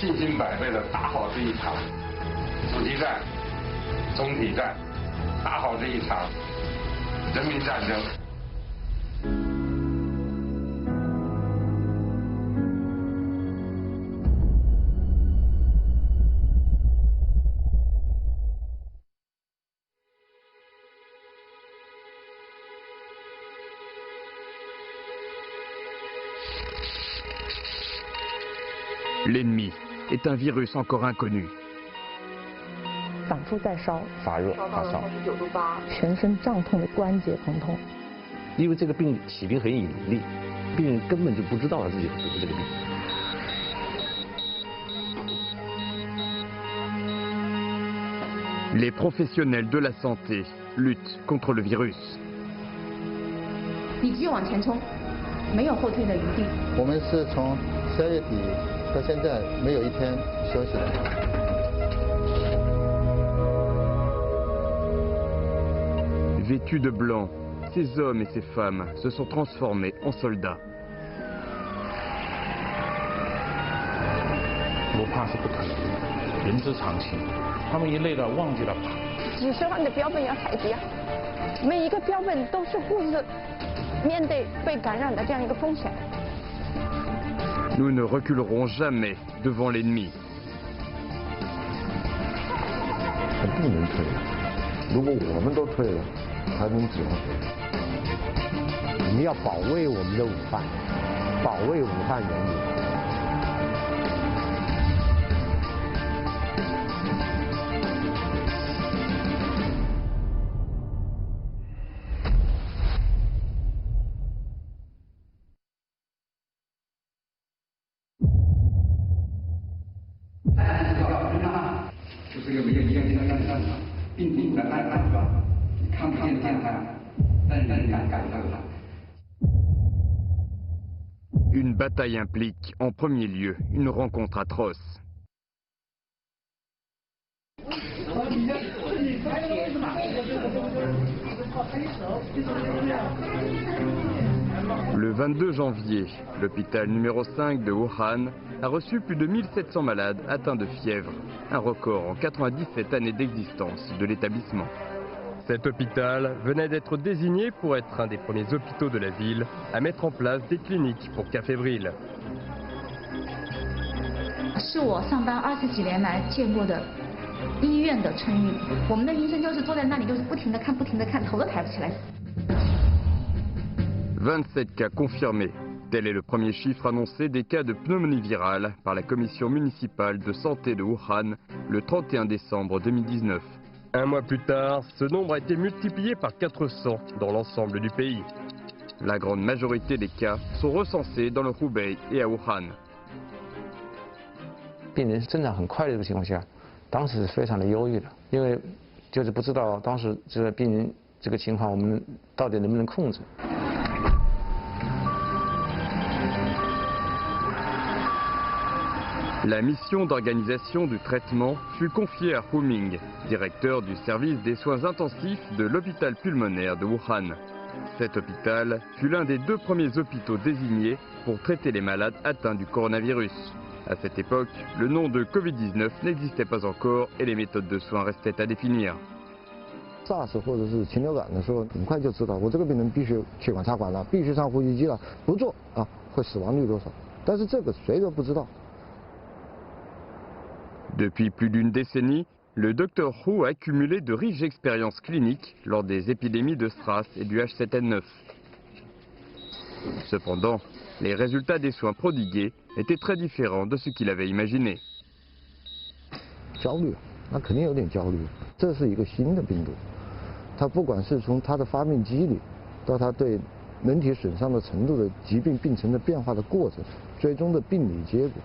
信心百倍的打好这一场阻击战、总体战，打好这一场人民战争。L'ennemi est un virus encore inconnu. 反复在烧，发热、发烧39度8，全身胀痛的关节疼痛。因为这个病起病很隐秘，病人根本就不知道自己得这个病。Les professionnels de la santé luttent contre le virus. 你只有往前冲，没有后退的余地。我们是从12月底到现在没有一天休息的。Vêtus de blanc, ces hommes et ces femmes se sont transformés en soldats. 不怕是不可能的，人之常情。他们一累了，忘记了爬。只希望你的标本要采集啊！每一个标本都是护士面对被感染的这样一个风险。 Nous ne reculerons jamais devant l'ennemi. 他不能退，如果我们都退了，他能怎么退？我们要保卫我们的武汉，保卫武汉人民。 就是个没有边界的战场，病毒的暗暗吧，看不见看它，但人感到它。 Une bataille implique, en premier lieu, une rencontre atroce. Le 22 janvier, l'hôpital numéro 5 de Wuhan a reçu plus de 1700 malades atteints de fièvre, un record en 97 années d'existence de l'établissement. Cet hôpital venait d'être désigné pour être un des premiers hôpitaux de la ville à mettre en place des cliniques pour cas fébriles. 是我上班20几年来见过的医院的春运。我们的医生就是坐在那里，就是不停地看，不停地看，头都抬不起来。 27 cas confirmés. Tel est le premier chiffre annoncé des cas de pneumonie virale par la commission municipale de santé de Wuhan le 31 décembre 2019. Un mois plus tard, ce nombre a été multiplié par 400 dans l'ensemble du pays. La grande majorité des cas sont recensés dans le Hubei et à Wuhan. 病人增长很快的这个情况下，当时是非常的忧郁的，因为就是不知道当时这个病人这个情况我们到底能不能控制。 La mission d'organisation du traitement fut confiée à Hu Ming, directeur du service des soins intensifs de l'hôpital pulmonaire de Wuhan. Cet hôpital fut l'un des 2 premiers hôpitaux désignés pour traiter les malades atteints du coronavirus. À cette époque, le nom de Covid-19 n'existait pas encore et les méthodes de soins restaient à définir. SARS 或者是禽流感的时候，很快就知道我这个病人必须气管插管了，必须上呼吸机了，不做啊会死亡率多少？但是这个谁都不知道。 Depuis plus d'une décennie, le Dr Hu a accumulé de riches expériences cliniques lors des épidémies de SRAS et du H7N9. Cependant, les résultats des soins prodigués étaient très différents de ce qu'il avait imaginé. 焦虑，那肯定有点焦虑。这是一个新的病毒，它不管是从它的发病机理，到它对人体损伤的程度的疾病病程的变化的过程，最终的病理结果。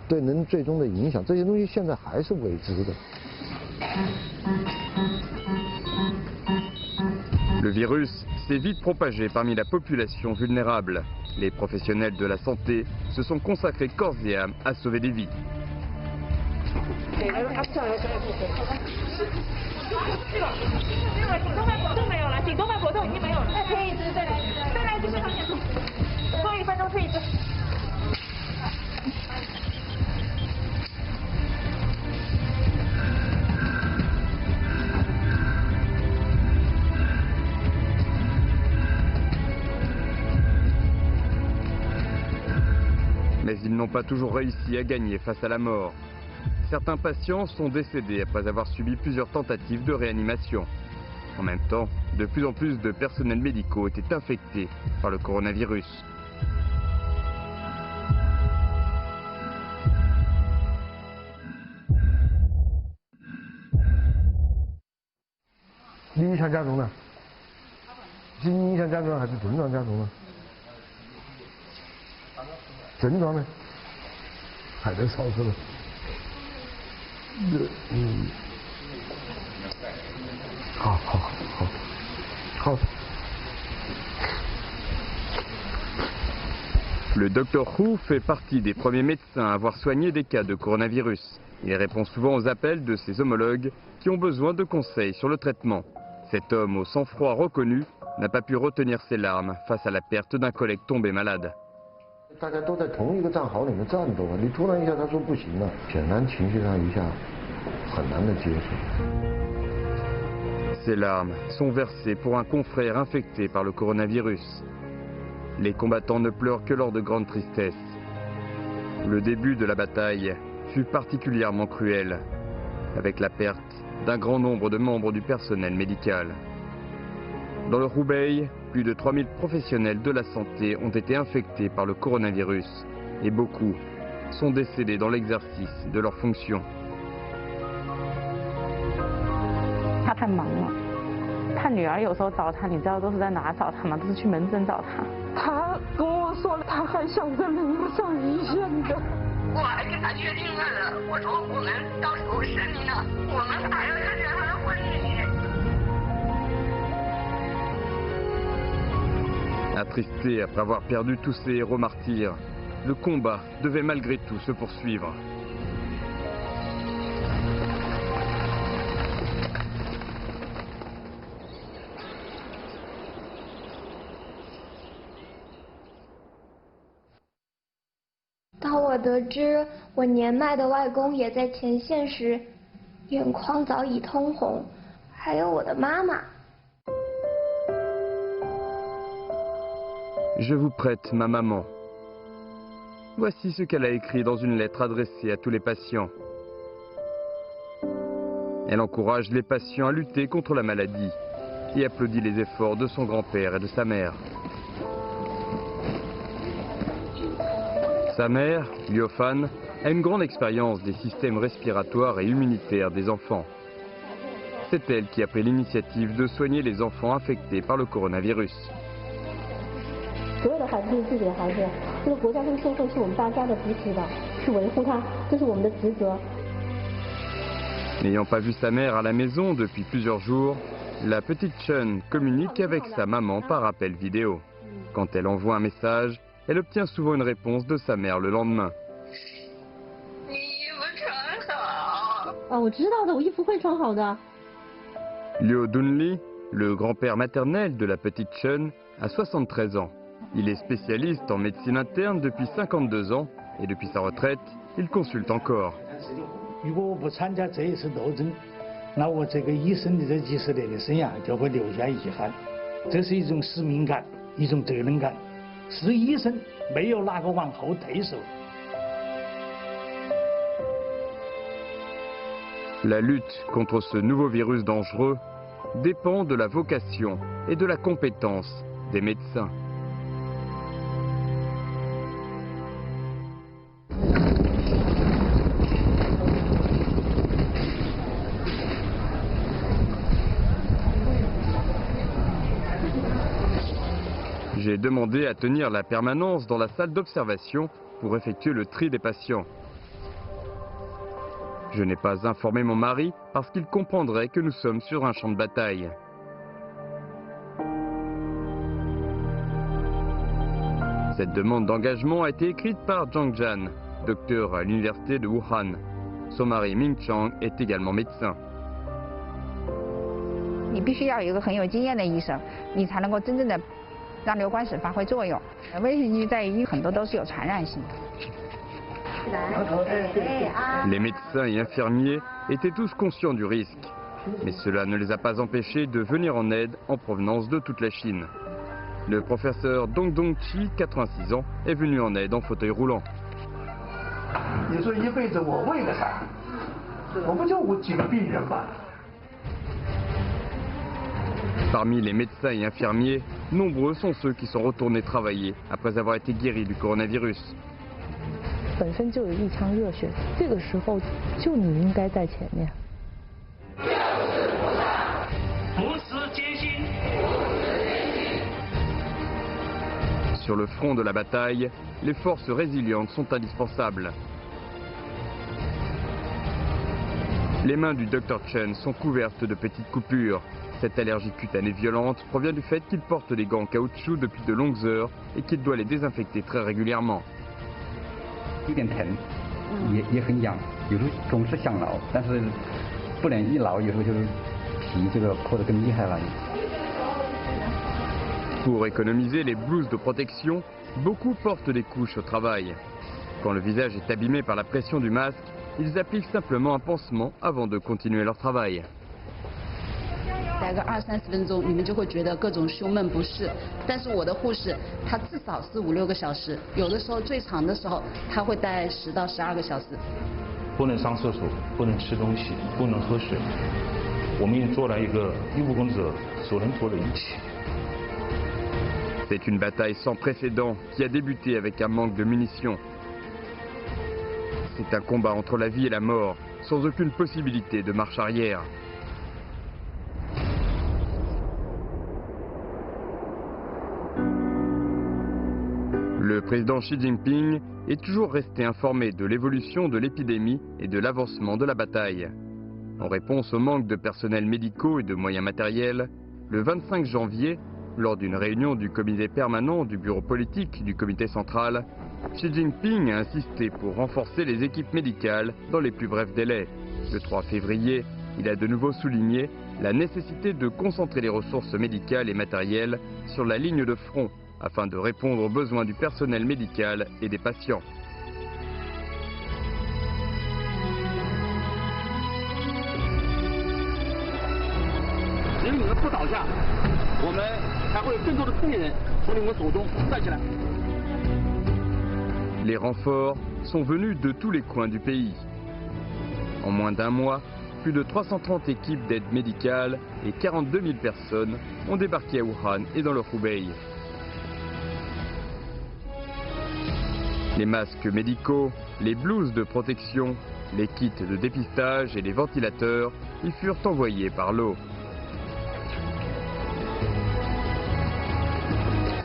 对人最终的影响，这些东西现在还是未知的。Le virus s'est vite propagé parmi la population vulnérable. Les professionnels de la santé se sont consacrés corps et âme à sauver des vies. ils n'ont pas toujours réussi à gagner face à la mort. Certains patients sont décédés après avoir subi plusieurs tentatives de réanimation. En même temps, de plus en plus de personnels médicaux étaient infectés par le coronavirus.你想加重呢？是你想加重还是症状加重呢？症状呢？还在烧着呢。好。 Le Dr Hu fait partie des premiers médecins à avoir soigné des cas de coronavirus. Il répond souvent aux appels de ses homologues qui ont besoin de conseils sur le traitement. Cet homme au sang-froid reconnu n'a pas pu retenir ses larmes face à la perte d'un collègue tombé malade. 大家都在同一个战壕里面战斗啊，你突然一下他说不行了，显然情绪上一下很难的接受。 Ces larmes sont versées pour un confrère infecté par le coronavirus. Les combattants ne pleurent que lors de grandes tristesses. Le début de la bataille fut particulièrement cruel, avec la perte d'un grand nombre de membres du personnel médical. Dans le Hubei, plus de 3000 professionnels de la santé ont été infectés par le coronavirus et beaucoup sont décédés dans l'exercice de leurs fonctions. 他太忙了，他女儿有时候找他，你知道都是在哪找他吗？都是去门诊找他。他跟我说了，他还想在领路上一线的。我还跟他约定了，我说我们到时候生你呢，我们还要参加他的婚礼。 Attristé après avoir perdu tous ses héros martyrs, le combat devait malgré tout se poursuivre. « 当我得知我年迈的外公也在前线时，眼眶早已通红，还有我的妈妈。 Je vous prête ma maman. Voici ce qu'elle a écrit dans une lettre adressée à tous les patients. Elle encourage les patients à lutter contre la maladie et applaudit les efforts de son grand-père et de sa mère. Sa mère, Liu Fan, a une grande expérience des systèmes respiratoires et immunitaires des enfants. C'est elle qui a pris l'initiative de soigner les enfants infectés par le coronavirus. 所有的孩子都是自己的孩子，这个国家这个社会是我们大家的彼此的，去维护它，这是我们的职责。 N'ayant pas vu sa mère à la maison depuis plusieurs jours, la petite Chen communique avec sa maman par appel vidéo. Quand elle envoie un message, elle obtient souvent une réponse de sa mère le lendemain. 你衣服穿好。啊，我知道的，我衣服会穿好的。 Liu Dunli, le grand-père maternel de la petite Chen, a 73 ans. Il est spécialiste en médecine interne depuis 52 ans et depuis sa retraite, il consulte encore. 如果我不参加这一次斗争，那我这个医生的这几十年的生涯就会留下遗憾。这是一种使命感，一种责任感。是医生，没有哪个往后退缩。 La lutte contre ce nouveau virus dangereux dépend de la vocation et de la compétence des médecins. J'ai demandé à tenir la permanence dans la salle d'observation pour effectuer le tri des patients. Je n'ai pas informé mon mari parce qu'il comprendrait que nous sommes sur un champ de bataille. Cette demande d'engagement a été écrite par Zhang Jian, docteur à l'université de Wuhan. Son mari Ming Chang est également médecin. 你必须要有一个很有经验的医生，你才能够真正的让流管室发挥作用。危险机在于很多都是有传染性的。 Les médecins et infirmiers étaient tous conscients du risque, mais cela ne les a pas empêchés de venir en aide en provenance de toute la Chine. Le professeur Dong Dongqi, 86 ans, est venu en aide en fauteuil roulant. 你说一辈子我为了啥？我不就几个病人吗？ Parmi les médecins et infirmiers, nombreux sont ceux qui sont retournés travailler après avoir été guéris du coronavirus. 本身就有一腔热血，这个时候就你应该在前面。不辞艰辛。 Sur le front de la bataille, les forces résilientes sont indispensables. Les mains du Dr Chen sont couvertes de petites coupures. Cette allergie cutanée violente provient du fait qu'il porte des gants en caoutchouc depuis de longues heures et qu'il doit les désinfecter très régulièrement. 有点疼，也很痒，有时候总是想挠，但是不能一挠，有时候就是皮这个破得更厉害了。 Pour économiser les blouses de protection, beaucoup portent des couches au travail. Quand le visage est abîmé par la pression du masque, ils appliquent simplement un pansement avant de continuer leur travail. 待个20-30分钟，你们就会觉得各种胸闷不适。但是我的护士，她至少是5-6个小时，有的时候最长的时候，她会待10到12个小时。不能上厕所，不能吃东西，不能喝水。我们也做了一个医务工者所能做的一切。 C'est une bataille sans précédent qui a débuté avec un manque de munitions. C'est un combat entre la vie et la mort, sans aucune possibilité de marche arrière. Le président Xi Jinping est toujours resté informé de l'évolution de l'épidémie et de l'avancement de la bataille. En réponse au manque de personnel médicaux et de moyens matériels, le 25 janvier, lors d'une réunion du comité permanent du bureau politique du comité central, Xi Jinping a insisté pour renforcer les équipes médicales dans les plus brefs délais. Le 3 février, il a de nouveau souligné la nécessité de concentrer les ressources médicales et matérielles sur la ligne de front afin de répondre aux besoins du personnel médical et des patients. 我们还会有更多的聪明人从你们手中站起来。 Les renforts sont venus de tous les coins du pays. En moins d'un mois, plus de 330 équipes d'aide médicale et 42 000 personnes ont débarqué à Wuhan et dans le Hubei. Les masques médicaux, les blouses de protection, les kits de dépistage et les ventilateurs y furent envoyés par l'eau.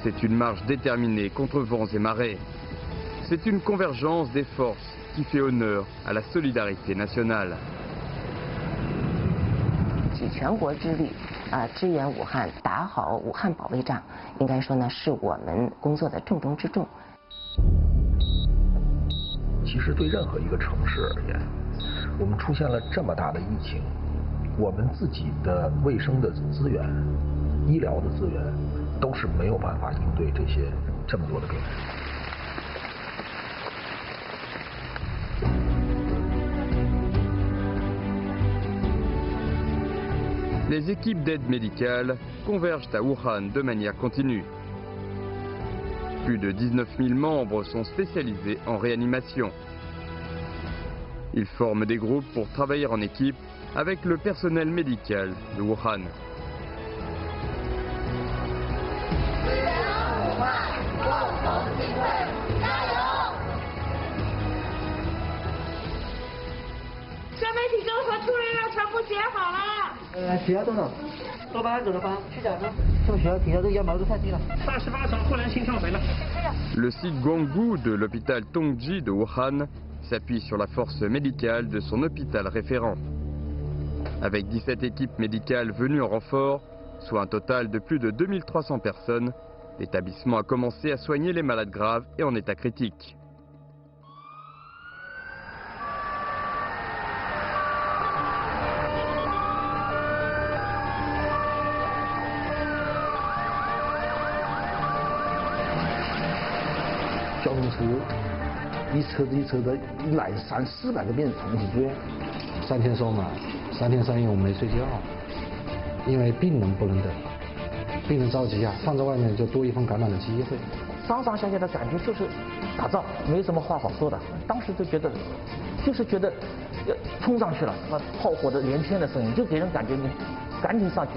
C'est une marche déterminée contre vents et marées. C'est une convergence des forces qui fait honneur à la solidarité nationale. 举全国之力支援武汉，打好武汉保卫战，应该说呢是我们工作的重中之重。其实对任何一个城市而言，我们出现了这么大的疫情，我们自己的卫生的资源、医疗的资源都是没有办法应对这么多的病人。 Les équipes d'aide médicale convergent à Wuhan de manière continue. Plus de 19 000 membres sont spécialisés en réanimation. Ils forment des groupes pour travailler en équipe avec le personnel médical de Wuhan.血压多少？多巴胺走了吧？去甲状。这么血压都100都太低了。88场，突然心跳没了。Le site Guanggu de l'hôpital Tongji de Wuhan s'appuie sur la force médicale de son hôpital référent. Avec 17 équipes médicales venues en renfort, soit un total de plus de 2300 personnes, l'établissement a commencé à soigner les malades graves et en état critique.一车的来300-400个病人同时住院，3天收嘛，3天3夜我没睡觉，因为病人不能等，病人着急啊，放在外面就多一份感染的机会。上上下下的感觉就是打仗，没什么话好说的。当时就觉得，就是觉得冲上去了，那炮火的连天的声音，就给人感觉你赶紧上去。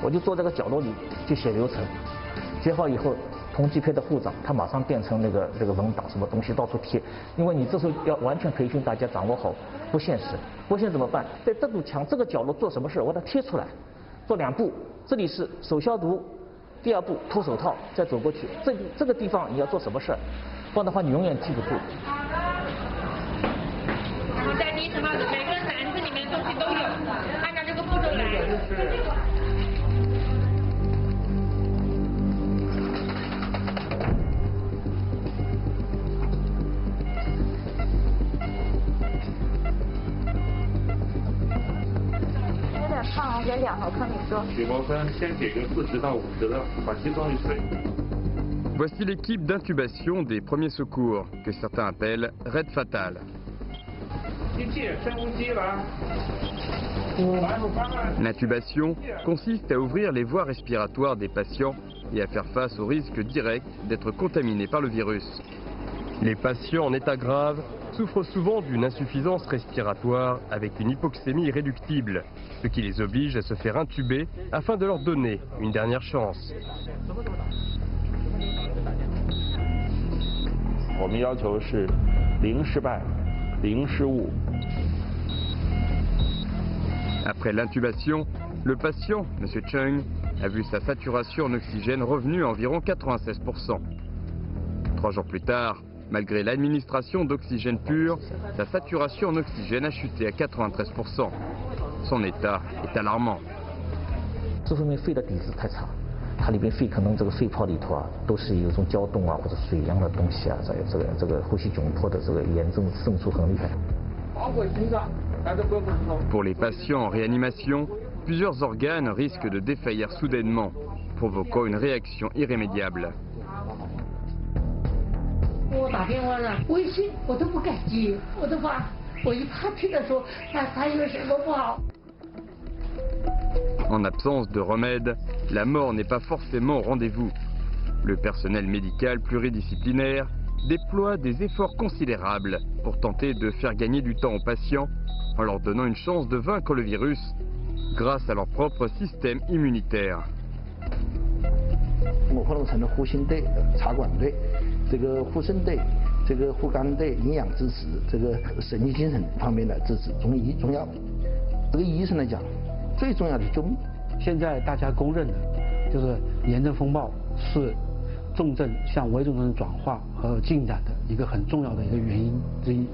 我就坐这个角落里就写流程，写好以后。通缉配的护长，他马上变成那个文档，什么东西到处贴，因为你这时候要完全培训大家掌握好不现实，不现怎么办？在这堵墙这个角落做什么事，我把它贴出来，做2步，这里是手消毒，第2步脱手套，再走过去，这个地方你要做什么事，不然的话你永远记不住。然后在第一层帽子，每个人篮子里面东西都有，按照这个步骤来。给2毫克米粥。许谋生先给个40到50的，把西装一吹。Voici l'équipe d'intubation des premiers secours, que certains appellent Red Fatal. L'intubation consiste à ouvrir les voies respiratoires des patients et à faire face au risque direct d'être contaminés par le virus. Les patients en état grave souffrent souvent d'une insuffisance respiratoire avec une hypoxémie irréductible, ce qui les oblige à se faire intuber afin de leur donner une dernière chance. 我们要求是0失败、0失误。 Après l'intubation, le patient, M. Chung, a vu sa saturation en oxygène revenue à environ 96%. 3 jours plus tard, malgré l'administration d'oxygène pur, sa saturation en oxygène a chuté à 93%. Son état est alarmant. 这方面肺的底子太差，它里边肺可能这个肺泡里头啊，都是有一种胶冻啊或者水一样的东西啊，这个呼吸窘迫的这个炎症渗出很厉害。 Pour les patients en réanimation, plusieurs organes risquent de défaillir soudainement, provoquant une réaction irrémédiable. 我打电话了，微信我都不敢接，我都怕，我一怕听他说他有什么不好。 En absence de remède, la mort n'est pas forcément au rendez-vous. Le personnel médical pluridisciplinaire déploie des efforts considérables pour tenter de faire gagner du temps aux patients en leur donnant une chance de vaincre le virus grâce à leur propre système immunitaire. 我活动成了护心队、插管队、这个护肾队、这个护肝队、营养支持、这个神经精神方面的支持、中医、中药。这个医生来讲，最重要的救命。现在大家公认的，就是炎症风暴是重症向危重症转化和进展的一个很重要的一个原因之一。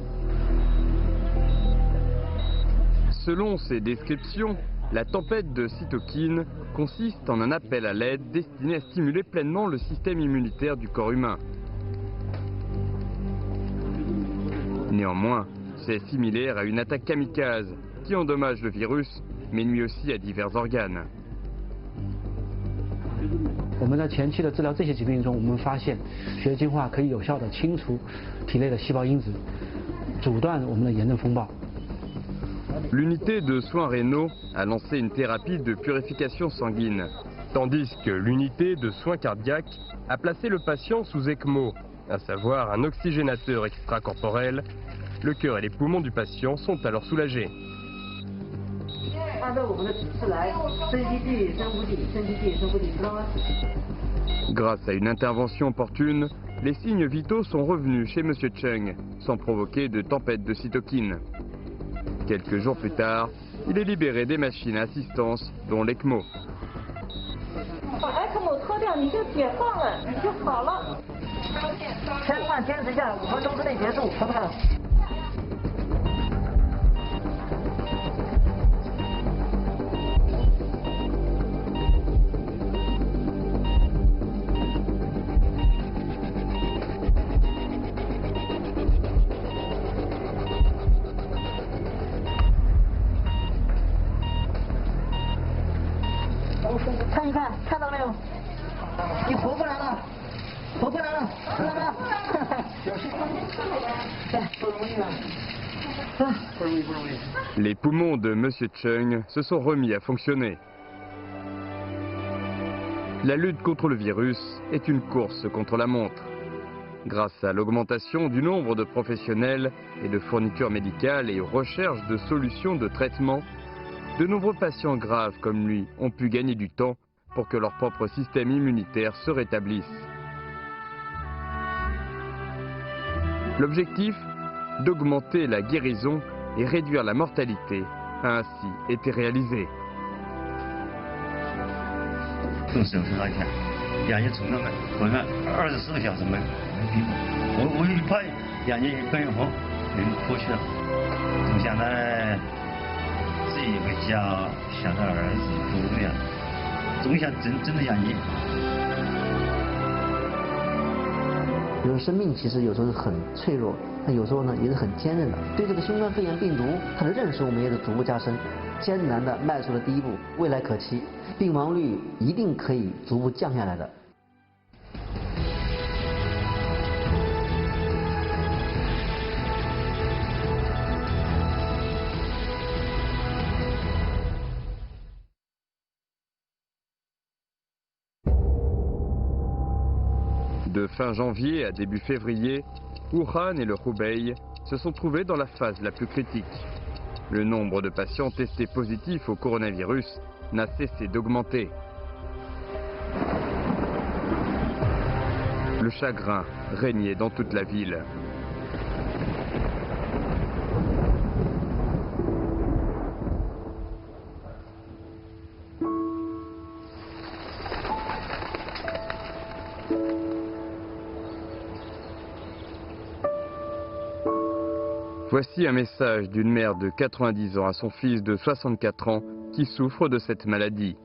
Selon ces descriptions, la tempête de cytokines consiste en un appel à l'aide destiné à stimuler pleinement le système immunitaire du corps humain. Néanmoins, c'est similaire à une attaque kamikaze qui endommage le virus, mais nuit aussi à divers organes. 我们在前期的治疗这些疾病中，我们发现血液净化可以有效地清除体内的细胞因子，阻断我们的炎症风暴。 L'unité de soins rénaux a lancé une thérapie de purification sanguine, tandis que l'unité de soins cardiaques a placé le patient sous ECMO, à savoir un oxygénateur extracorporel. Le cœur et les poumons du patient sont alors soulagés. 按照我们的指示来，深吸气，深呼气，深吸气，深呼气，知道吗？ Grâce à une intervention opportune, les signes vitaux sont revenus chez M. Chung, sans provoquer de tempête de cytokines. Quelques jours plus tard, il est libéré des machines à assistance, dont l'ECMO. 把 ECMO 脱掉，你就解放了，你就好了。千万坚持一下，5分钟之内结束，好不好？ 看一看，看到没有？你活过来了，活过来了，看到没有？小心，不容易啊，不容易，不容易。 Les poumons de M. Chung se sont remis à fonctionner. La lutte contre le virus est une course contre la montre. grâce à l'augmentation du nombre de professionnels et de fournitures médicales et aux recherches de solutions de traitement, de nombreux patients graves comme lui ont pu gagner du temps pour que leur propre système immunitaire se rétablisse. L'objectif, d'augmenter la guérison et réduire la mortalité, a ainsi été réalisé. 从手术上看，眼睛从那个昏暗24个小时没闭过，我一怕眼睛一闭以后人过去了，总想到自己回家，想到儿子多呀，总想睁着眼睛。因为生命其实有时候是很脆弱，但有时候呢也是很坚韧的。对这个新冠肺炎病毒，它的认识我们也是逐步加深，艰难的迈出了第一步，未来可期，病亡率一定可以逐步降下来的。De fin janvier à début février, Wuhan et le Hubei se sont trouvés dans la phase la plus critique. Le nombre de patients testés positifs au coronavirus n'a cessé d'augmenter. Le chagrin régnait dans toute la ville. Voici un message d'une mère de 90 ans à son fils de 64 ans qui souffre de cette maladie.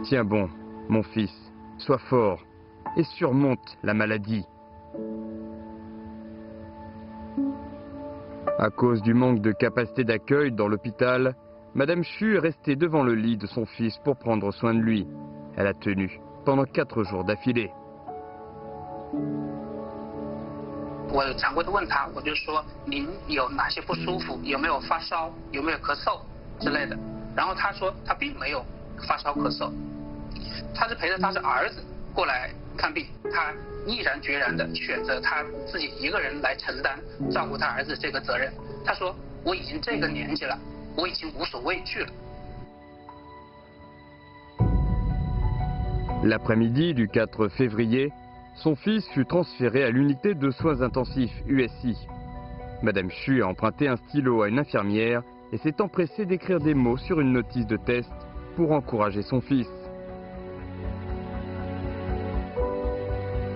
Tiens bon, mon fils, sois fort et surmonte la maladie. À cause du manque de capacité d'accueil dans l'hôpital, Madame Xu est restée devant le lit de son fils pour prendre soin de lui. Elle a tenu pendant 4 jours d'affilée. 我掌柜的问他，我就说您有哪些不舒服，有没有发烧，有没有咳嗽之类的。然后他说他并没有发烧咳嗽，他是陪着他的儿子过来看病，他毅然决然的选择他自己一个人来承担照顾他儿子这个责任。他说我已经这个年纪了，我已经无所畏惧了。 L'après-midi du 4 février, son fils fut transféré à l'unité de soins intensifs USI. Madame Xu a emprunté un stylo à une infirmière et s'est empressée d'écrire des mots sur une notice de test pour encourager son fils.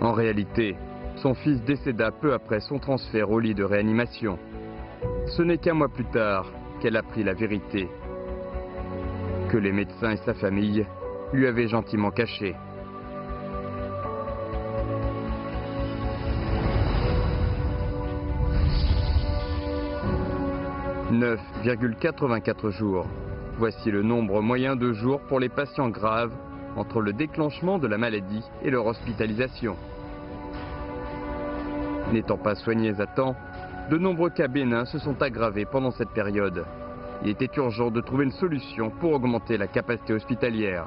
En réalité, son fils décéda peu après son transfert au lit de réanimation. Ce n'est qu'un mois plus tard qu'elle apprit la vérité, que les médecins et sa famille lui avaient gentiment caché. « 9,84 jours. Voici le nombre moyen de jours pour les patients graves entre le déclenchement de la maladie et leur hospitalisation. N'étant pas soignés à temps, de nombreux cas bénins se sont aggravés pendant cette période. Il était urgent de trouver une solution pour augmenter la capacité hospitalière.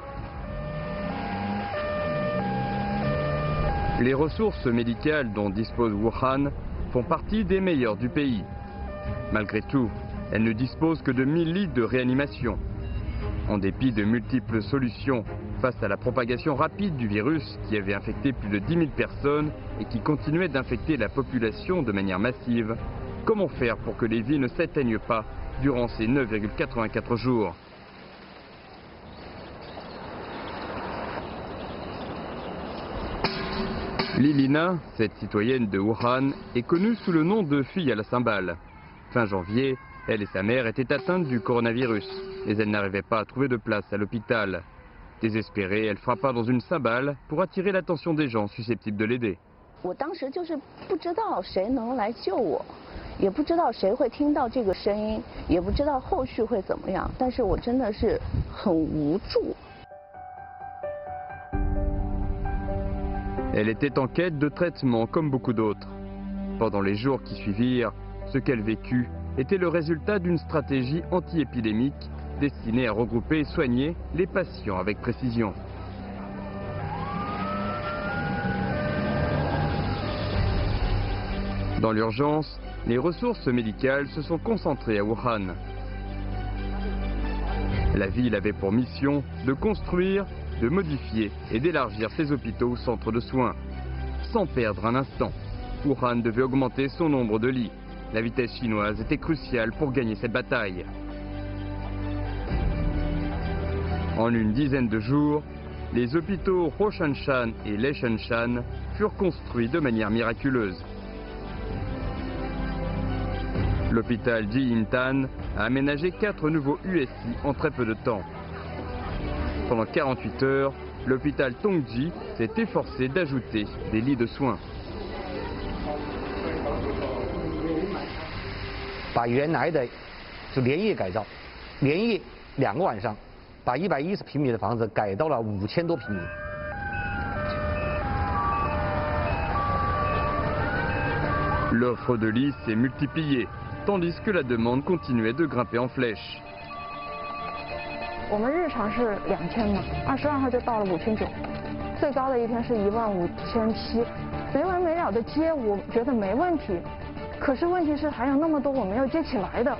Les ressources médicales dont dispose Wuhan font partie des meilleures du pays. Malgré tout, elle ne dispose que de 1000 lits de réanimation. En dépit de multiples solutions face à la propagation rapide du virus qui avait infecté plus de 10 000 personnes et qui continuait d'infecter la population de manière massive, comment faire pour que les vies ne s'éteignent pas durant ces 9,84 jours? Lilina, cette citoyenne de Wuhan, est connue sous le nom de fille à la cymbale. Fin janvier, elle et sa mère étaient atteintes du coronavirus, mais elle n'arrivait pas à trouver de place à l'hôpital. Désespérée, elle frappa dans une cymbale pour attirer l'attention des gens susceptibles de l'aider. 我当时就是不知道谁能来救我，也不知道谁会听到这个声音，也不知道后续会怎么样，但是我真的是很无助。 Elle était en quête de traitement comme beaucoup d'autres. Pendant les jours qui suivirent, ce qu'elle vécut était le résultat d'une stratégie anti-épidémique destinée à regrouper et soigner les patients avec précision. Dans l'urgence, les ressources médicales se sont concentrées à Wuhan. La ville avait pour mission de construire, de modifier et d'élargir ses hôpitaux ou centres de soins. Sans perdre un instant, Wuhan devait augmenter son nombre de lits. La vitesse chinoise était cruciale pour gagner cette bataille. En une dizaine de jours, les hôpitaux Roshanshan et Leshanshan furent construits de manière miraculeuse. L'hôpital Jiintan a aménagé 4 nouveaux USI en très peu de temps. Pendant 48 heures, l'hôpital Tongji s'est efforcé d'ajouter des lits de soins. 把原来的是连夜改造，连夜2个晚上，把110平米的房子改到了5000多平米。 L'offre de lits s'est multipliée, tandis que la demande continuait de grimper en flèche. 我们日常是2000嘛，22号就到了5900，最高的一天是15700，没完没了的接，我觉得没问题。可是问题是还有那么多我没有接起来的，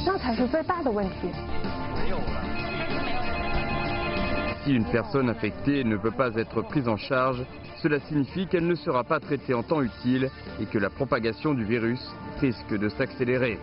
那才是最大的问题。 Si une personne infectée ne peut pas être prise en charge, cela signifie qu'elle ne sera pas traitée en temps utile et que la propagation du virus risque de s'accélérer.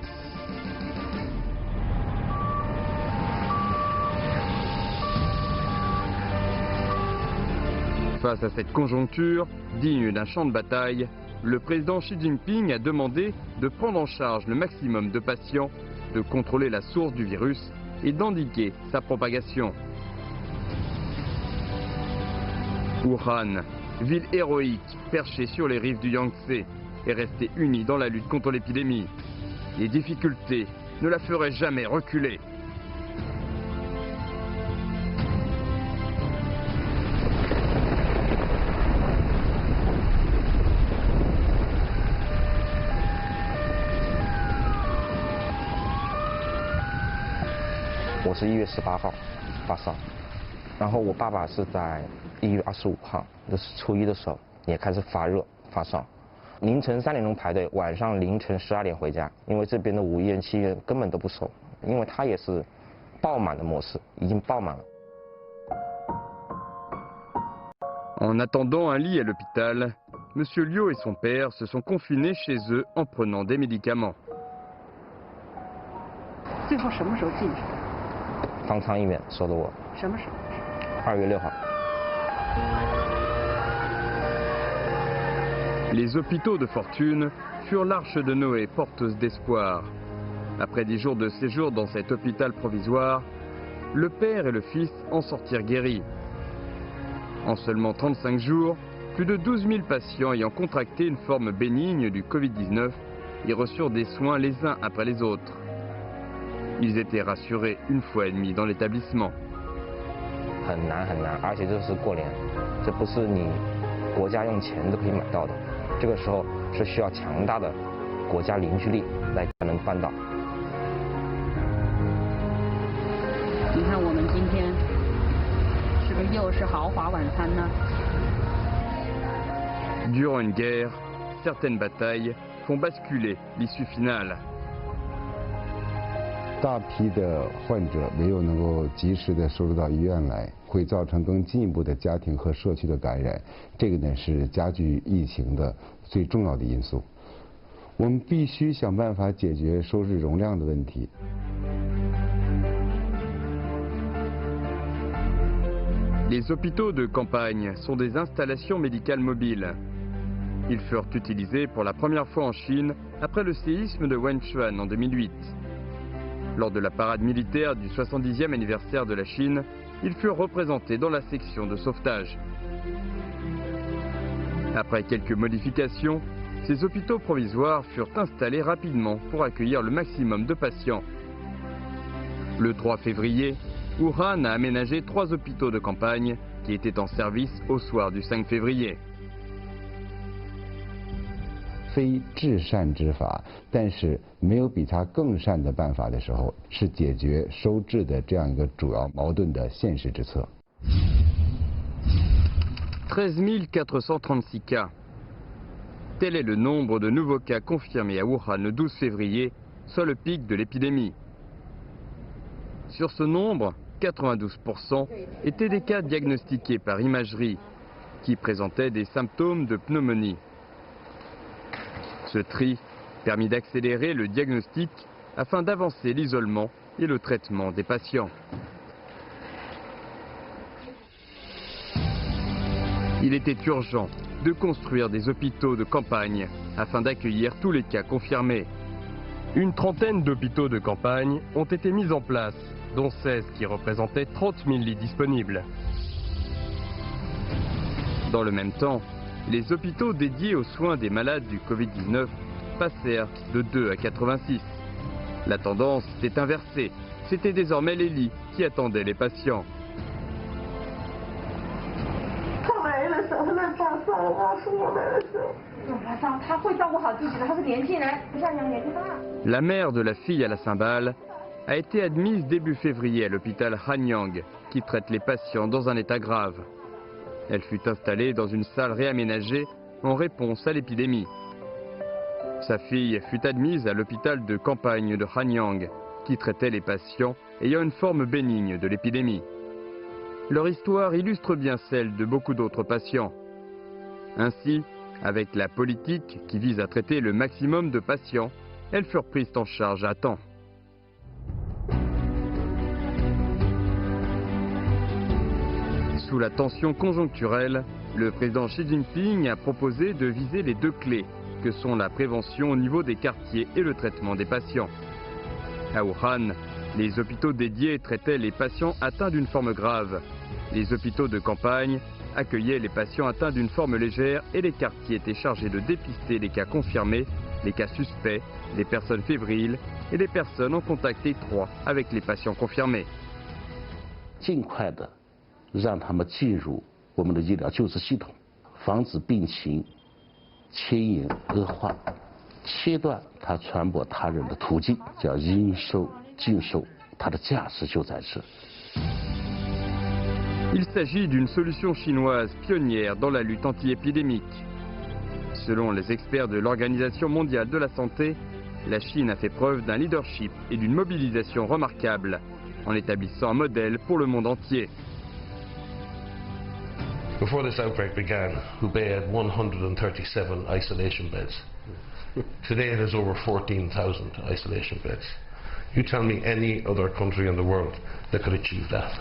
Face à cette conjoncture, digne d'un champ de bataille, le président Xi Jinping a demandé de prendre en charge le maximum de patients, de contrôler la source du virus et d'endiguer sa propagation. Wuhan, ville héroïque perchée sur les rives du Yangtze, est restée unie dans la lutte contre l'épidémie. Les difficultés ne la feraient jamais reculer.我是1月18号发烧，然后我爸爸是在1月25号，就是初一的时候也开始发热发烧，凌晨3点钟排队，晚上凌晨12点回家，因为这边的5医院7医院根本都不收，因为它也是爆满的模式，已经爆满了。 En attendant un lit à l'hôpital, M. Liu et son père se sont confinés chez eux en prenant des médicaments. 最后什么时候进去？ 方舱医院收的我。什么时候？2月6号。 Les hôpitaux de fortune furent l'arche de Noé porteuse d'espoir. Après 10 jours de séjour dans cet hôpital provisoire, le père et le fils en sortirent guéris. En seulement 35 jours, plus de 12 000 patients ayant contracté une forme bénigne du Covid-19 y reçurent des soins les uns après les autres. Ils étaient rassurés une fois et demie dans l'établissement. 很难，而且这是过年，这不是你国家用钱都可以买到的。这个时候是需要强大的国家凝聚力来才能办到。你看我们今天是不是又是豪华晚餐呢？ Durant une guerre, certaines batailles font basculer l'issue finale. 大批的患者没有能够及时的收入到医院来，会造成更进一步的家庭和社区的感染。这个呢是加剧疫情的最重要的因素。我们必须想办法解决收治容量的问题。 Les hôpitaux de campagne sont des installations médicales mobiles. Ils furent utilisés pour la première fois en Chine après le séisme de Wenchuan en 2008. Lors de la parade militaire du 70e anniversaire de la Chine, ils furent représentés dans la section de sauvetage. Après quelques modifications, ces hôpitaux provisoires furent installés rapidement pour accueillir le maximum de patients. Le 3 février, Wuhan a aménagé 3 hôpitaux de campagne qui étaient en service au soir du 5 février. 非至善之法，但是没有比它更善的办法的时候，是解决收治的这样一个主要矛盾的现实之策。13 436 cas. tel est le nombre de nouveaux cas confirmés à Wuhan le 12 février, soit le pic de l'épidémie. Sur ce nombre, 92% étaient des cas diagnostiqués par imagerie, qui présentaient des symptômes de pneumonie. Ce tri permit d'accélérer le diagnostic afin d'avancer l'isolement et le traitement des patients. Il était urgent de construire des hôpitaux de campagne afin d'accueillir tous les cas confirmés. Une trentaine d'hôpitaux de campagne ont été mis en place, dont 16 qui représentaient 30 000 lits disponibles. Dans le même temps, les hôpitaux dédiés aux soins des malades du Covid-19 passèrent de 2 à 86. La tendance s'est inversée. C'était désormais les lits qui attendaient les patients. La mère de la fille à la cymbale a été admise début février à l'hôpital Hanyang, qui traite les patients dans un état grave. Elle fut installée dans une salle réaménagée en réponse à l'épidémie. Sa fille fut admise à l'hôpital de campagne de Hanyang, qui traitait les patients ayant une forme bénigne de l'épidémie. Leur histoire illustre bien celle de beaucoup d'autres patients. Ainsi, avec la politique qui vise à traiter le maximum de patients, elles furent prises en charge à temps. Sous la tension conjoncturelle, le président Xi Jinping a proposé de viser les deux clés, que sont la prévention au niveau des quartiers et le traitement des patients. À Wuhan, les hôpitaux dédiés traitaient les patients atteints d'une forme grave. Les hôpitaux de campagne accueillaient les patients atteints d'une forme légère et les quartiers étaient chargés de dépister les cas confirmés, les cas suspects, les personnes fébriles et les personnes en contact étroit avec les patients confirmés. 尽快的让他们进入我们的医疗救治系统，防止病情迁延恶化，切断它传播他人的途径，叫应收尽收，它的价值就在这。 Il s'agit d'une solution chinoise pionnière dans la lutte anti-épidémique. Selon les experts de l'Organisation mondiale de la santé, la Chine a fait preuve d'un leadership et d'une mobilisation remarquable en établissant un modèle pour le monde entier. Before this outbreak began, Hubei had 137 isolation beds. Today it has over 14,000 isolation beds. You tell me any other country in the world that could achieve that.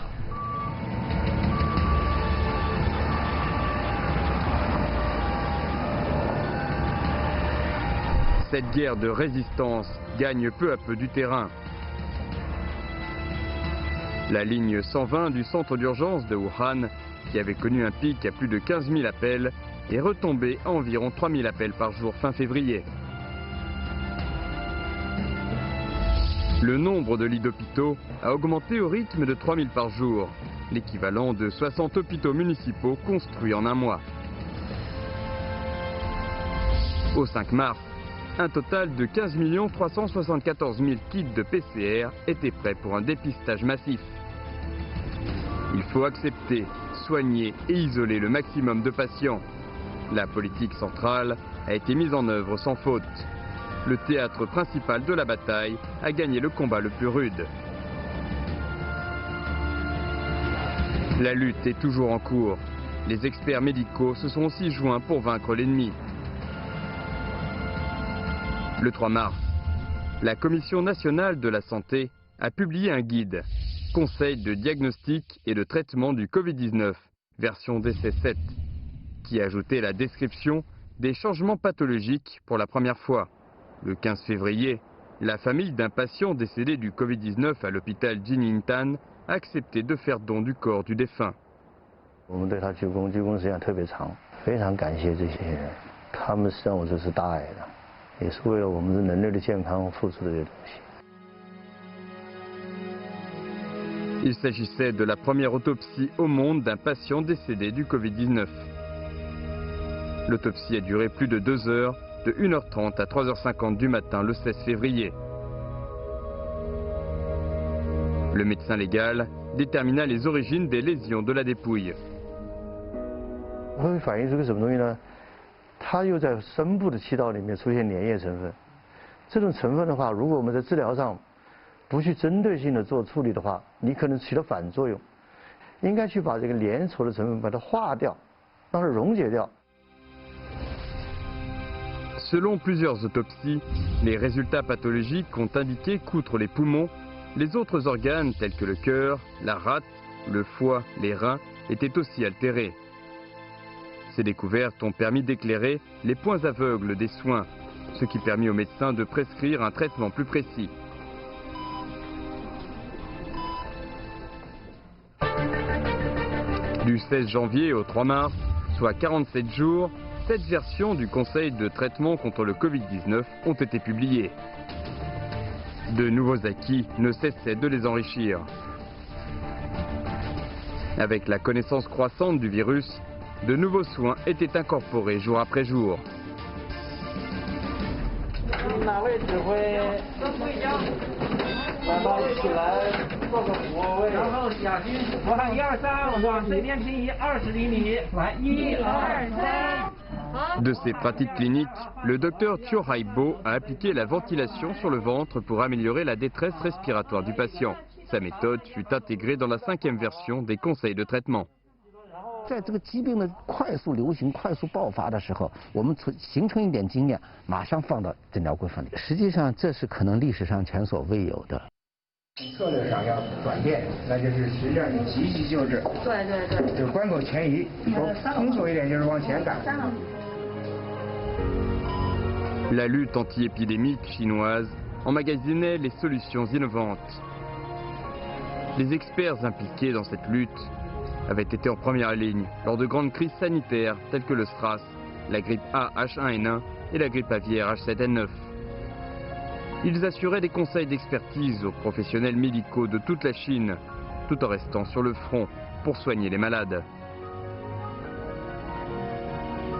Cette guerre de résistance gagne peu à peu du terrain. La ligne 120 du centre d'urgence de Wuhan, qui avait connu un pic à plus de 15 000 appels, est retombée à environ 3 000 appels par jour fin février. Le nombre de lits d'hôpitaux a augmenté au rythme de 3 000 par jour, l'équivalent de 60 hôpitaux municipaux construits en un mois. Au 5 mars, un total de 15 374 000 kits de PCR étaient prêts pour un dépistage massif. Il faut accepter, soigner et isoler le maximum de patients. La politique centrale a été mise en œuvre sans faute. Le théâtre principal de la bataille a gagné le combat le plus rude. La lutte est toujours en cours. Les experts médicaux se sont aussi joints pour vaincre l'ennemi. Le 3 mars, la Commission nationale de la santé a publié un guide, Conseil de diagnostic et de traitement du Covid-19, version DC7, qui ajoutait la description des changements pathologiques pour la première fois. Le 15 février, la famille d'un patient décédé du Covid-19 à l'hôpital Jinintan a accepté de faire don du corps du défunt. 我们对他鞠躬时间特别长，非常感谢这些人，他们让我这是大爱的。 也是为了我们的人类的健康付出的这些东西。 Il s'agissait de la première autopsie au monde d'un patient décédé du Covid-19. L'autopsie a duré plus de 2 heures, de 1h30 à 3h50 du matin le 16 février. Le médecin légal détermina les origines des lésions de la dépouille. 会反映出个什么东西呢？它又在深部的气道里面出现粘液成分。这种成分的话，如果我们在治疗上不去针对性的做处理的话，你可能起了反作用。应该去把这个粘稠的成分把它化掉，让它溶解掉。 Selon plusieurs autopsies, les résultats pathologiques ont indiqué qu'outre les poumons, les autres organes tels que le cœur, la rate, le foie, les reins étaient aussi altérés. Ces découvertes ont permis d'éclairer les points aveugles des soins, ce qui permit aux médecins de prescrire un traitement plus précis. Du 16 janvier au 3 mars, soit 47 jours, 7 versions du Conseil de traitement contre le Covid-19 ont été publiées. De nouveaux acquis ne cessaient de les enrichir. Avec la connaissance croissante du virus, de nouveaux soins étaient incorporés jour après jour. De ces pratiques cliniques, le docteur Tiohai Bo a appliqué la ventilation sur le ventre pour améliorer la détresse respiratoire du patient. Sa méthode fut intégrée dans la 5e version des conseils de traitement. 在这个疾病的快速流行、快速爆发的时候，我们形成一点经验，马上放到诊疗规范里。实际上，这是可能历史上前所未有的。策略上要转变，那就是实际上你急需救治。对对对。就关口前移，说通俗一点就是往前赶。La lutte anti-épidémique chinoise emmagasinait les solutions innovantes. Les experts impliqués dans cette lutte avaient été en première ligne lors de grandes crises sanitaires telles que le SRAS, la grippe A H1N1 et la grippe aviaire H7N9. Ils assuraient des conseils d'expertise aux professionnels médicaux de toute la Chine, tout en restant sur le front pour soigner les malades.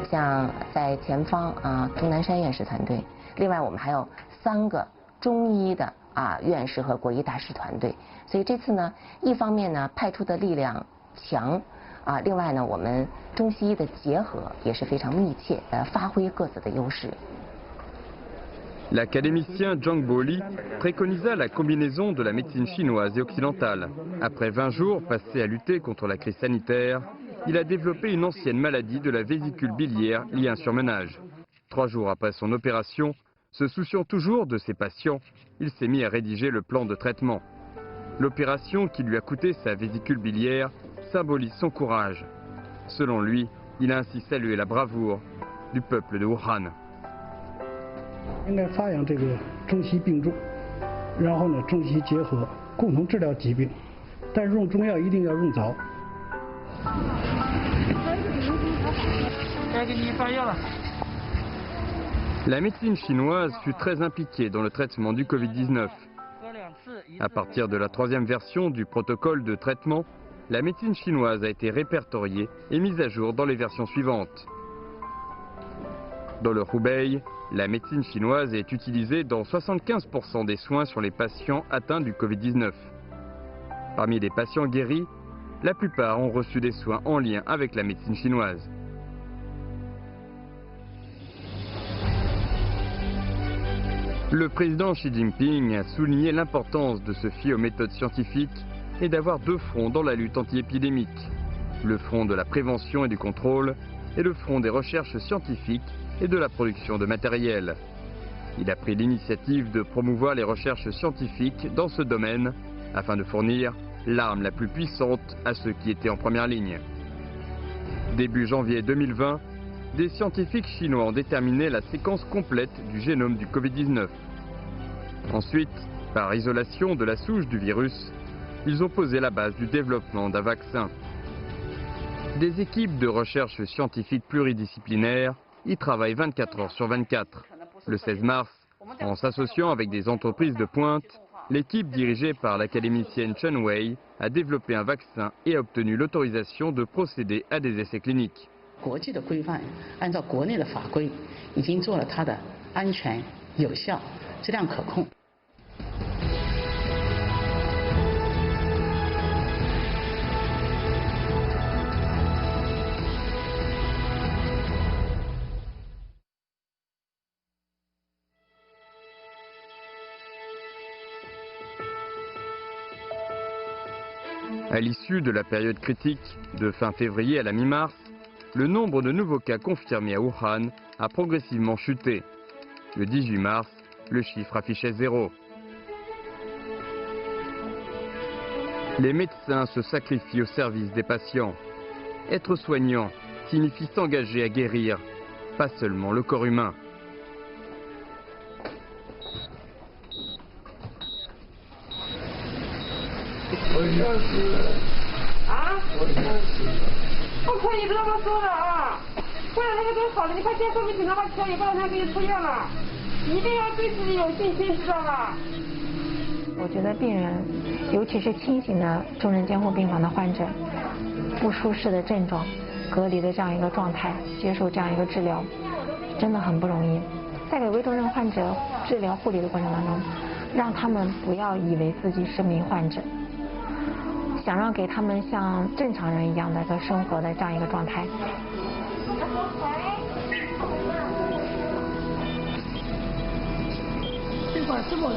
像在前方钟南山院士团队，另外我们还有3个中医的院士和国医大师团队，所以这次呢，一方面呢派出的力量强另外呢我们中西医的结合也是非常密切，发挥各自的优势。 L'académicien Zhang Boli préconisa la combinaison de la médecine chinoise et occidentale. Après 20 jours passés à lutter contre la crise sanitaire, il a développé une ancienne maladie de la vésicule biliaire liée à un surmenage. 3 jours après son opération, se souciant toujours de ses patients, il s'est mis à rédiger le plan de traitement. L'opération qui lui a coûté sa vésicule biliaire symbolise son courage. Selon lui, il a ainsi salué la bravoure du peuple de Wuhan. 应该发扬这个中西并重，然后呢中西结合，共同治疗疾病。但是用中药一定要用早。该给你发药了。 La médecine chinoise fut très impliquée dans le traitement du Covid-19. À partir de la 3e version du protocole de traitement, la médecine chinoise a été répertoriée et mise à jour dans les versions suivantes. Dans le Hubei, la médecine chinoise est utilisée dans 75% des soins sur les patients atteints du Covid-19. Parmi les patients guéris, la plupart ont reçu des soins en lien avec la médecine chinoise. Le président Xi Jinping a souligné l'importance de se fier aux méthodes scientifiques et d'avoir 2 fronts dans la lutte anti-épidémique. Le front de la prévention et du contrôle et le front des recherches scientifiques et de la production de matériel. Il a pris l'initiative de promouvoir les recherches scientifiques dans ce domaine afin de fournir l'arme la plus puissante à ceux qui étaient en première ligne. Début janvier 2020, des scientifiques chinois ont déterminé la séquence complète du génome du Covid-19. Ensuite, par isolation de la souche du virus, ils ont posé la base du développement d'un vaccin. Des équipes de recherche scientifique pluridisciplinaires y travaillent 24 heures sur 24. Le 16 mars, en s'associant avec des entreprises de pointe, l'équipe dirigée par l'académicienne Chen Wei a développé un vaccin et a obtenu l'autorisation de procéder à des essais cliniques. 国际的规范，按照国内的法规，已经做了它的安全、有效、质量可控。À l'issue de la période critique de fin février à la mi-mars, le nombre de nouveaux cas confirmés à Wuhan a progressivement chuté. Le 18 mars, le chiffre affichait 0. Les médecins se sacrifient au service des patients. Être soignant signifie s'engager à guérir, pas seulement le corps humain.我觉得病人，尤其是轻型的重症监护病房的患者，不舒适的症状，隔离的这样一个状态，接受这样一个治疗，真的很不容易。在给危重症患者治疗护理的过程当中，让他们不要以为自己是名患者，想让给他们像正常人一样的一个生活的这样一个状态。这块这么。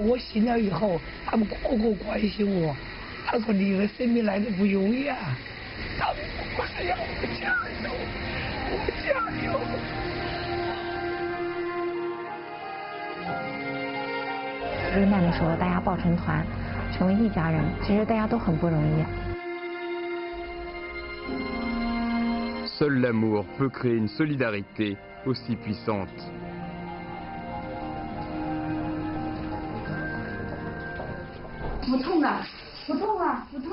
我醒了以后，他们个个关心我，他说你的生命来的不容易啊，他们不是要我加油，我加油。危难的时候，大家抱成团，成为一家人，其实大家都很不容易。Seul l'amour peut créer une solidarité aussi puissante.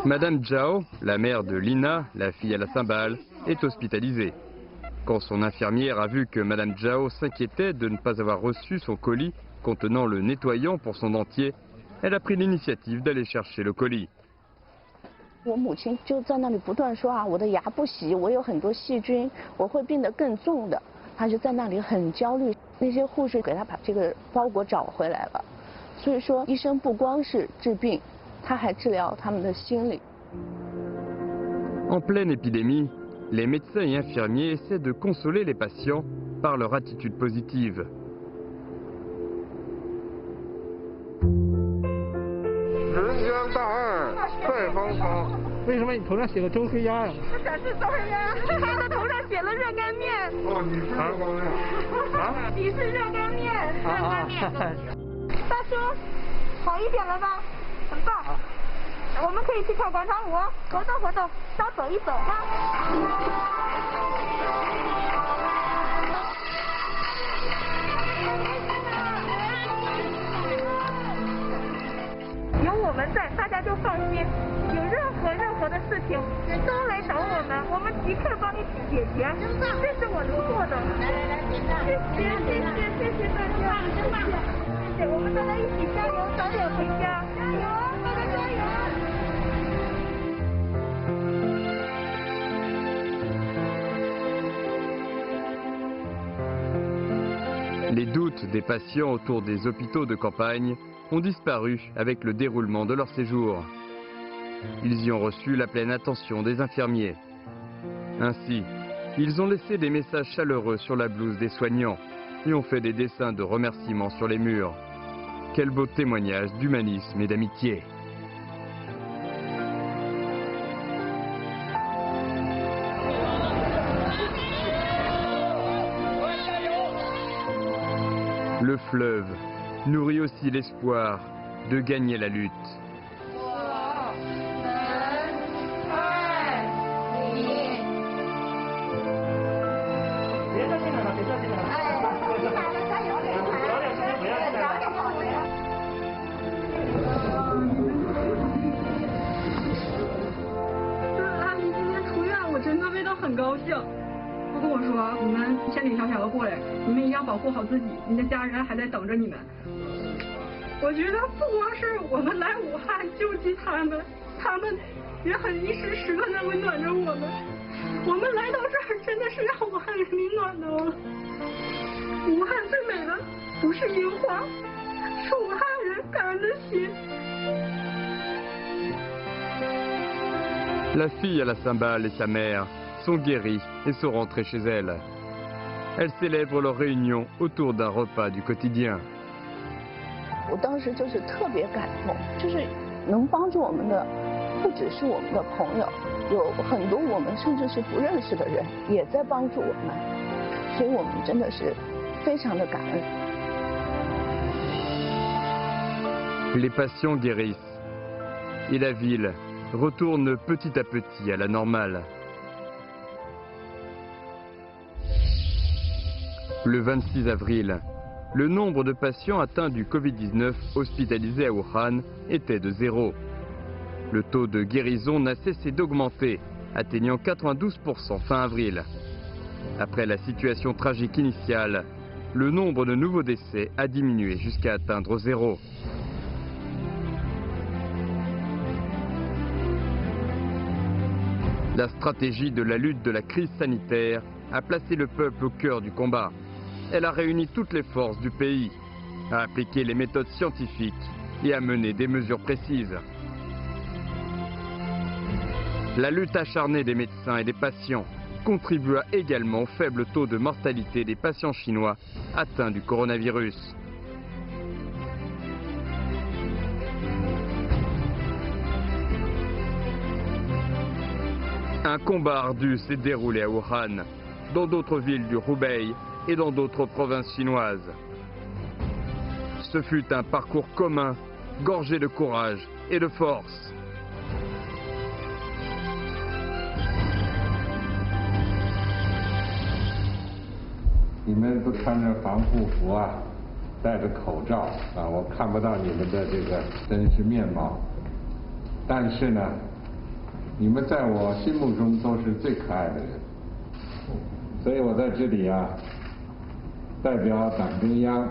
Madame Zhao, la mère de Lina, la fille à la cymbale, est hospitalisée. Quand son infirmière a vu que Madame Zhao s'inquiétait de ne pas avoir reçu son colis contenant le nettoyant pour son dentier, elle a pris l'initiative d'aller chercher le colis. 我母亲就在那里不断说啊，我的牙不洗，我有很多细菌，我会病得更重的。她就在那里很焦虑。那些护士给她把这个包裹找回来了。所以说，医生不光是治病，他还治疗他们的心理。En pleine épidémie, les médecins et infirmiers essaient de consoler les patients par leur attitude positive. 人间大爱在方舱。为什么你头上写个周黑鸭呀？这可是周黑鸭，他的头上写了热干面。哦，你是热干面。啊？你是热干面，热干面。大叔，好一点了吧？很棒。我们可以去跳广场舞，活动活动，稍走一走吧。有我们在，大家就放心。有任何的事情，都来找我们，我们即刻帮你解决。这是我能做的。谢谢大家，谢谢，我们大家一起加油，早点回家。加油，大家加油！ Les doutes des patients autour des hôpitaux de campagne ont disparu avec le déroulement de leur séjour. Ils y ont reçu la pleine attention des infirmiers. Ainsi, ils ont laissé des messages chaleureux sur la blouse des soignants et ont fait des dessins de remerciements sur les murs. Quel beau témoignage d'humanisme et d'amitié. Le fleuve nourrit aussi l'espoir de gagner la lutte.跟我说，你们千里迢迢的过来，你们一定要保护好自己，你的家人还在等着你们。我觉得不光是我们来武汉救济他们也很一时时刻的温暖着我们。我们来到这儿真的是让武汉人民暖到了。武汉最美的不是樱花，是武汉人感恩的心。 La fille à la cymbale et sa mère sont guéries et sont rentrées chez elles. Elles célèbrent leur réunion autour d'un repas du quotidien. 我当时就是特别感动，就是能帮助我们的，不只是我们的朋友，有很多我们甚至是不认识的人也在帮助我们，所以我们真的是非常的感恩。Les patients guérissent et la ville retourne petit à petit à la normale. Le 26 avril, le nombre de patients atteints du Covid-19 hospitalisés à Wuhan était de 0. Le taux de guérison n'a cessé d'augmenter, atteignant 92% fin avril. Après la situation tragique initiale, le nombre de nouveaux décès a diminué jusqu'à atteindre 0. La stratégie de la lutte de la crise sanitaire a placé le peuple au cœur du combat. Elle a réuni toutes les forces du pays, a appliqué les méthodes scientifiques et a mené des mesures précises. La lutte acharnée des médecins et des patients contribua également au faible taux de mortalité des patients chinois atteints du coronavirus. Un combat ardu s'est déroulé à Wuhan, dans d'autres villes du Hubei et dans d'autres provinces chinoises. Ce fut un parcours commun, gorgé de courage et de force. 你们都穿着防护服啊，戴着口罩啊，我看不到你们的这个真实面貌。但是呢，你们在我心目中都是最可爱的人，所以我在这里啊，代表党中央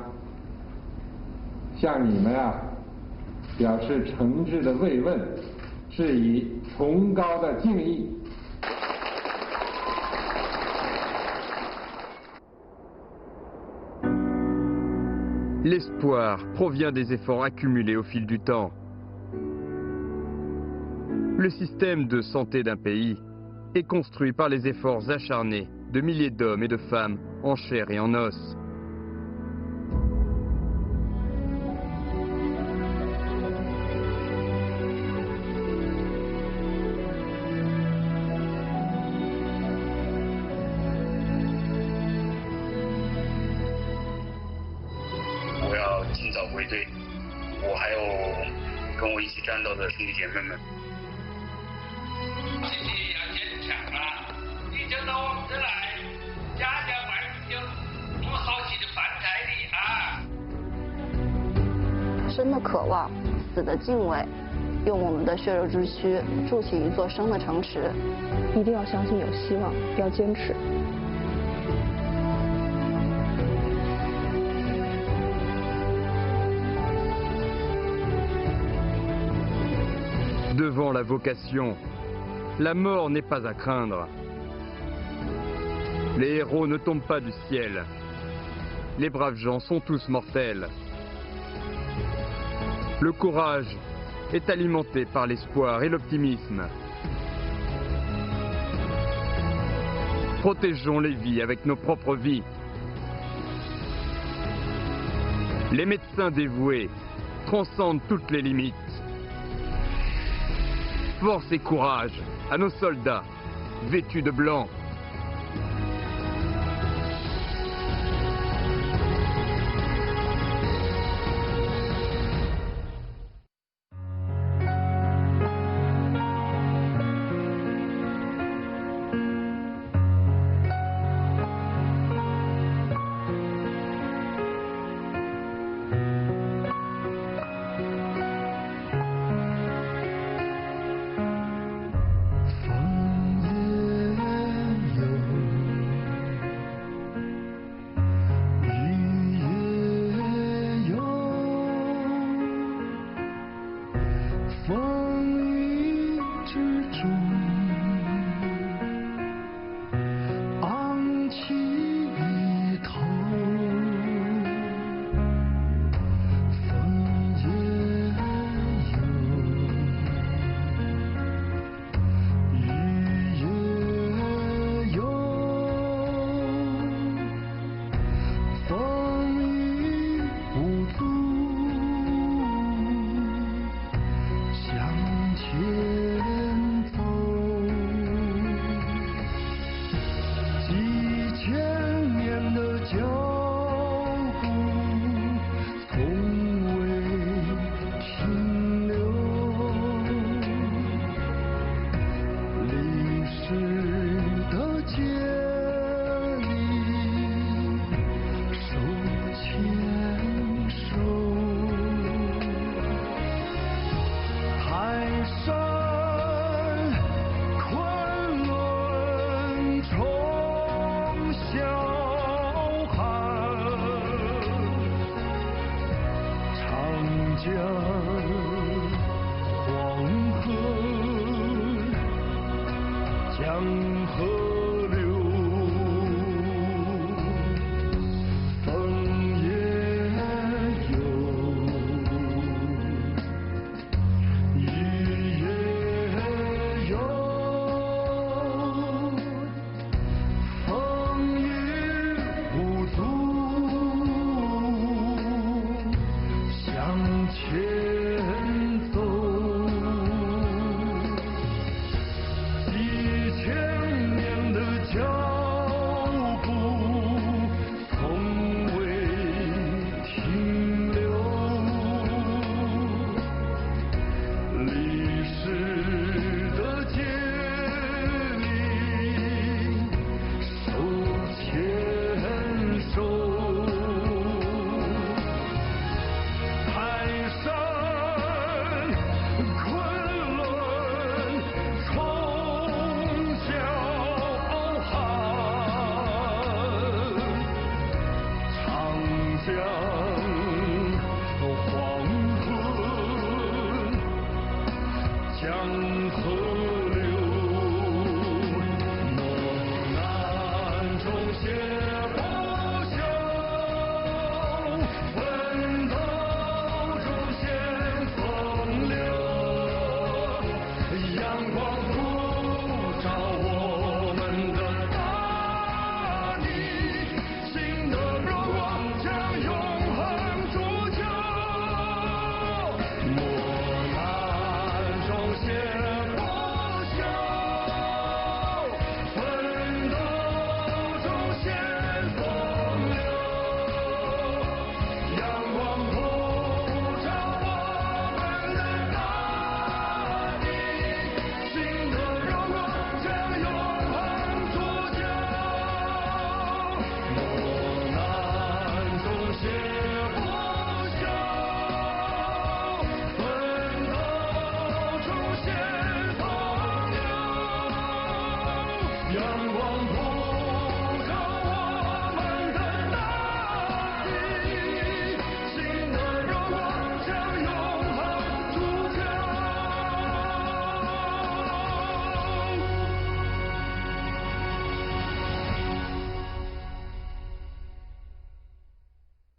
向你们啊表示诚挚的慰问，致以崇高的敬意。 L'espoir provient des efforts accumulés au fil du temps. Le système de santé d'un pays est construit par les efforts acharnés de milliers d'hommes et de femmes en chair et en os. 生的渴望，死的敬畏，用我们的血肉之躯筑起一座生的城池。一定要相信有希望，要坚持。 Devant la vocation, la mort n'est pas à craindre. Les héros ne tombent pas du ciel. Les braves gens sont tous mortels. Le courage est alimenté par l'espoir et l'optimisme. Protégeons les vies avec nos propres vies. Les médecins dévoués transcendent toutes les limites. Force et courage à nos soldats vêtus de blanc. 见。